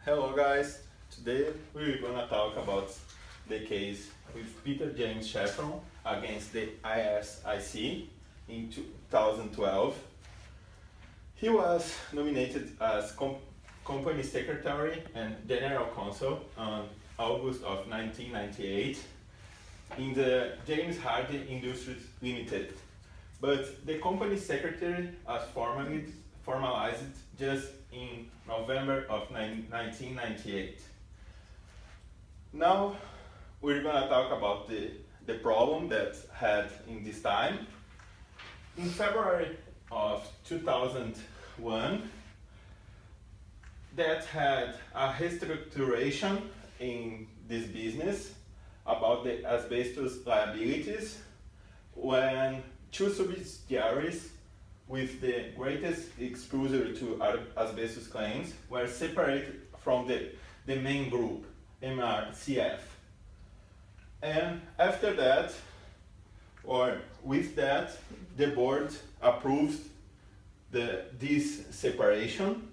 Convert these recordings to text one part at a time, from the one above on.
Hello guys, today we're gonna talk about the case with Peter James Shafron against the ASIC in 2012. He was nominated as company secretary and general counsel on August of 1998 in the James Hardie Industries Limited, but the company secretary was formalized just in November of 1998. Now we're going to talk about the problem that had in this time. In February of 2001, that had a restructuration in this business about the asbestos liabilities when two subsidiaries with the greatest exposure to asbestos claims were separated from the main group, MRCF. And after that, or with that, the board approved this separation.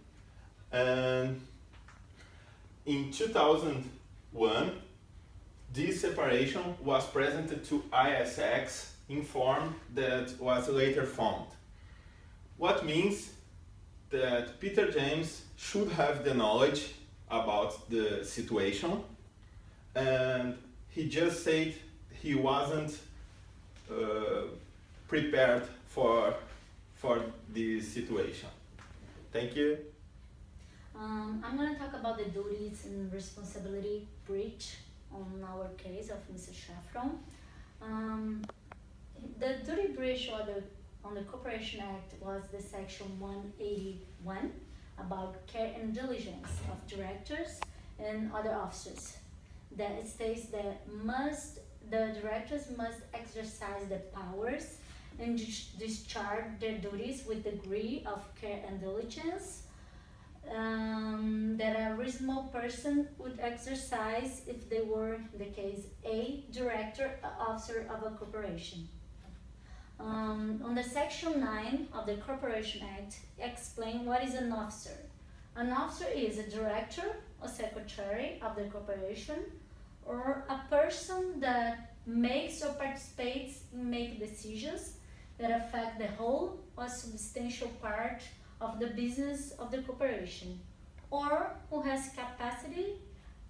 And in 2001, this separation was presented to ASIC in form that was later found. What means that Peter James should have the knowledge about the situation, and he just said he wasn't prepared for this situation. Thank you. I'm going to talk about the duties and responsibility breach on our case of Mr. Shafron. The duty breach on the Corporation Act was the Section 181 about care and diligence of directors and other officers. That it states that the directors must exercise their powers and discharge their duties with degree of care and diligence that a reasonable person would exercise if they were, in the case, a director, officer of a corporation. On the Section 9 of the Corporation Act, explain what is an officer. An officer is a director or secretary of the corporation, or a person that makes or participates in making decisions that affect the whole or substantial part of the business of the corporation, or who has capacity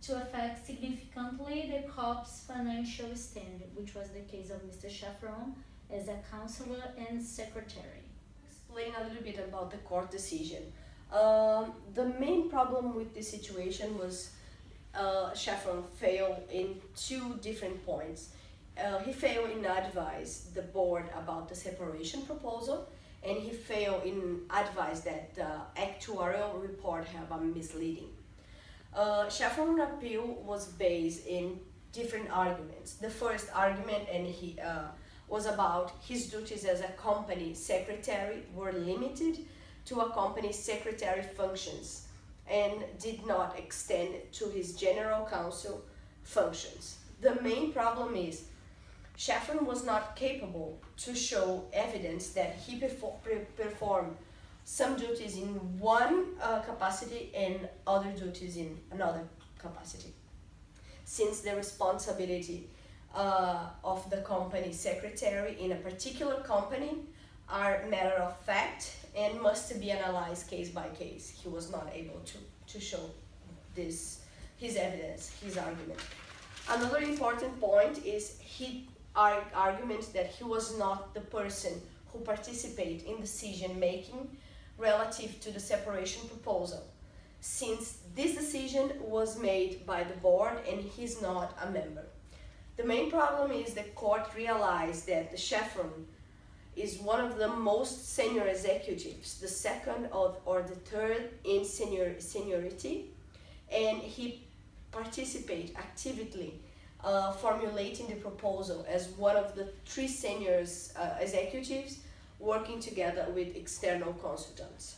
to affect significantly the corp's financial standing, which was the case of Mr. Shafron as a counselor and secretary. Explain a little bit about the court decision. The main problem with this situation was Shafron failed in two different points. He failed in advise the board about the separation proposal, and he failed in advise that the actuarial report have a misleading. Shafron's appeal was based in different arguments. The first argument, and he was about his duties as a company secretary were limited to a company secretary functions and did not extend to his general counsel functions. The main problem is Shafron was not capable to show evidence that he performed some duties in one capacity and other duties in another capacity, since the responsibility of the company secretary in a particular company are matter of fact and must be analyzed case by case. He was not able to show his evidence, his argument. Another important point is argument that he was not the person who participated in decision making relative to the separation proposal, since this decision was made by the board and he's not a member. The main problem is the court realized that the Shafron is one of the most senior executives, the second or the third in seniority, and he participated actively formulating the proposal as one of the three senior executives working together with external consultants.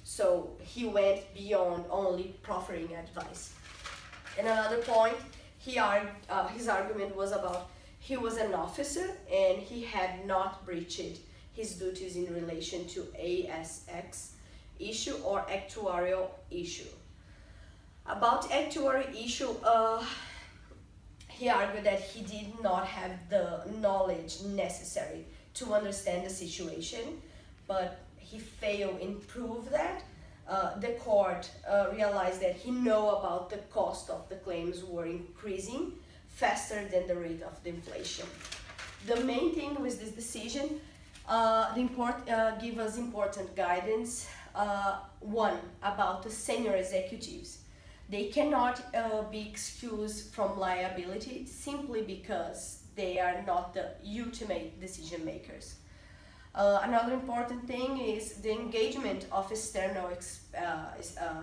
So he went beyond only proffering advice. And another point, his argument was about he was an officer and he had not breached his duties in relation to ASIC issue or actuarial issue. About actuary issue, he argued that he did not have the knowledge necessary to understand the situation, but he failed in proof that. The court realized that he knew about the cost of the claims were increasing faster than the rate of the inflation. The main thing with this decision give us important guidance. One, about the senior executives. They cannot be excused from liability simply because they are not the ultimate decision makers. Another important thing is the engagement of external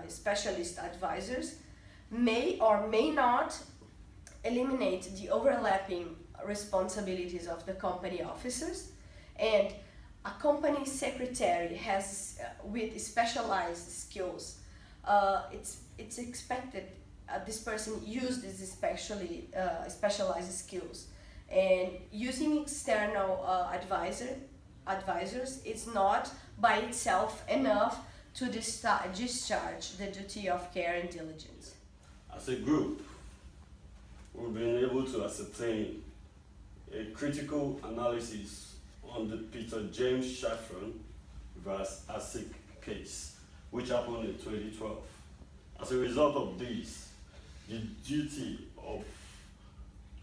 specialist advisors may or may not eliminate the overlapping responsibilities of the company officers, and a company secretary has with specialized skills. It's expected this person use these specialized skills, and using external advisors is not by itself enough to discharge the duty of care and diligence. As a group, we've been able to ascertain a critical analysis on the Peter James Shafron vs. ASIC case, which happened in 2012. As a result of this, the duty of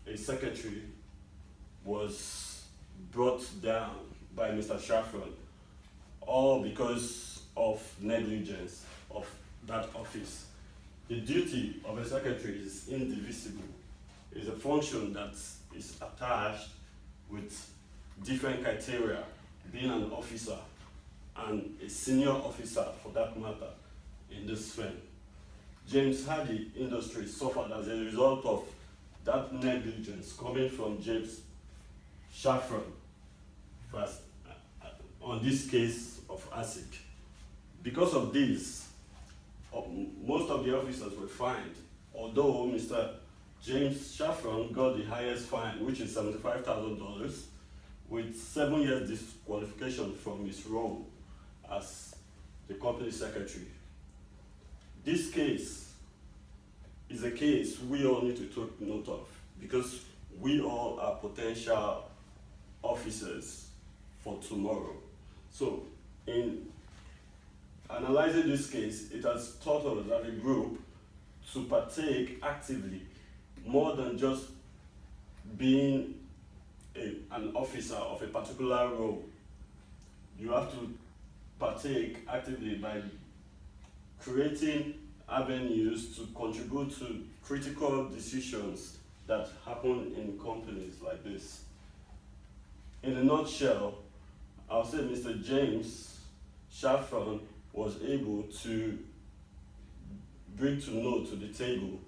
a secretary was brought down by Mr. Shafron, all because of negligence of that office. The duty of a secretary is indivisible. It's a function that is attached with different criteria, being an officer and a senior officer for that matter in this firm. James Hardy Industries suffered as a result of that negligence coming from James Shafron first on this case of ASIC. Because of this, most of the officers were fined, although Mr. James Shafron got the highest fine, which is $75,000, with 7 years disqualification from his role as the company secretary. This case is a case we all need to take note of, because we all are potential officers for tomorrow. So in analyzing this case, it has taught us as a group to partake actively, more than just being an officer of a particular role. You have to partake actively by creating avenues to contribute to critical decisions that happen in companies like this. In a nutshell, I'll say Mr. James Shafron was able to bring to note to the table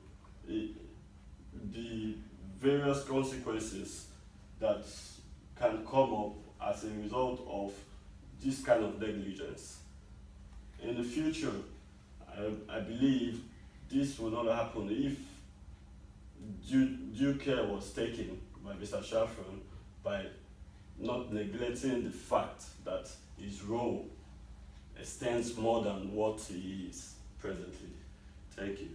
the various consequences that can come up as a result of this kind of negligence. In the future, I believe this will not happen if due care was taken by Mr. Shafron by not neglecting the fact that his role extends more than what he is presently. Thank you.